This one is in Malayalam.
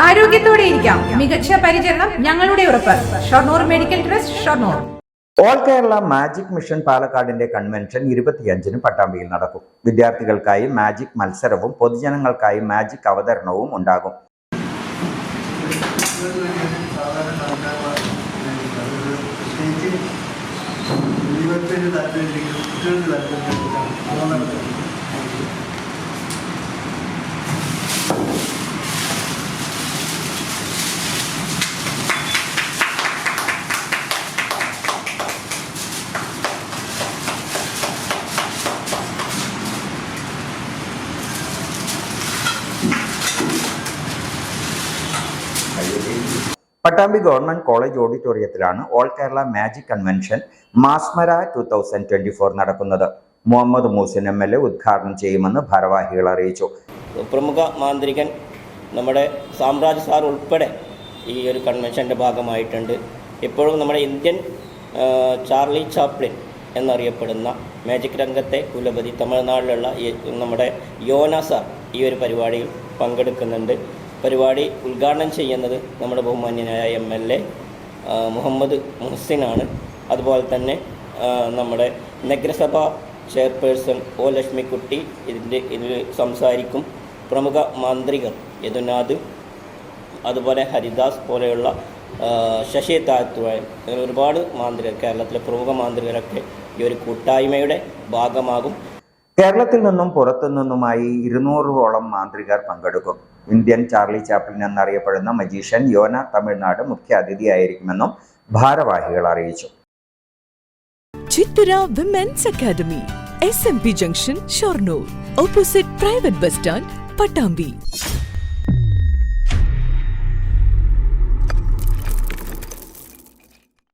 ആരോഗ്യത്തോടെ ഇരിക്കാം. മികച്ച പരിചരണം ഞങ്ങളുടെ ഉറപ്പ്. Shoranur medical trust, Shoranur. All Kerala magic mission പാലക്കാടിന്റെ കൺവെൻഷൻ 25-ന് പട്ടാമ്പിയിൽ നടക്കും. വിദ്യാർത്ഥികൾക്കായി മാജിക് മത്സരവും പൊതുജനങ്ങൾക്കായി മാജിക് അവതരണവും ഉണ്ടാകും. പട്ടാമ്പി ഗവൺമെന്റ് കോളേജ് ഓഡിറ്റോറിയത്തിലാണ് all Kerala magic convention Masmara 2024 നടക്കുന്നത്. മുഹമ്മദ് മൂസിൻ MLA ഉദ്ഘാടനം ചെയ്യുമെന്ന് ഭാരവാഹികൾ അറിയിച്ചു. പ്രമുഖ മാന്ത്രികൻ നമ്മുടെ സാമ്രാജ് സാർ ഉൾപ്പെടെ ഈ ഒരു കൺവെൻഷൻ്റെ ഭാഗമായിട്ടുണ്ട്. ഇപ്പോഴും നമ്മുടെ ഇന്ത്യൻ ചാർലി ചാപ്ലിൻ എന്നറിയപ്പെടുന്ന മാജിക് രംഗത്തെ കുലപതി തമിഴ്നാട്ടിലുള്ള നമ്മുടെ യോന സാർ ഈ ഒരു പരിപാടിയിൽ പങ്കെടുക്കുന്നുണ്ട്. പരിപാടി ഉദ്ഘാടനം ചെയ്യുന്നത് നമ്മുടെ ബഹുമാന്യനായ MLA മുഹമ്മദ് മുഹസിനാണ്. അതുപോലെ തന്നെ നമ്മുടെ നഗരസഭ ചെയർപേഴ്സൺ O ലക്ഷ്മിക്കുട്ടി ഇതിൽ സംസാരിക്കും. പ്രമുഖ മാന്ത്രികർ യദുനാഥ്, അതുപോലെ ഹരിദാസ് പോലെയുള്ള ശശി താഴ്ത്തുവാൻ, അങ്ങനെ ഒരുപാട് മാന്ത്രികർ, കേരളത്തിലെ പ്രമുഖ മാന്ത്രികരൊക്കെ ഈ ഒരു കൂട്ടായ്മയുടെ ഭാഗമാകും. കേരളത്തിൽ നിന്നും പുറത്തു നിന്നുമായി 200ഓളം മാന്ത്രികർ പങ്കെടുക്കും. ഇന്ത്യൻ ചാർലി ചാപ്ലിൻ എന്നറിയപ്പെടുന്ന മജീഷ്യൻ യോന തമിഴ്നാട് മുഖ്യ അതിഥിയായിരിക്കുമെന്നും ഭാരവാഹികൾ അറിയിച്ചു. Chithura women's academy, SMP junction, Shoranur, opposite private bus stand, Pattambi.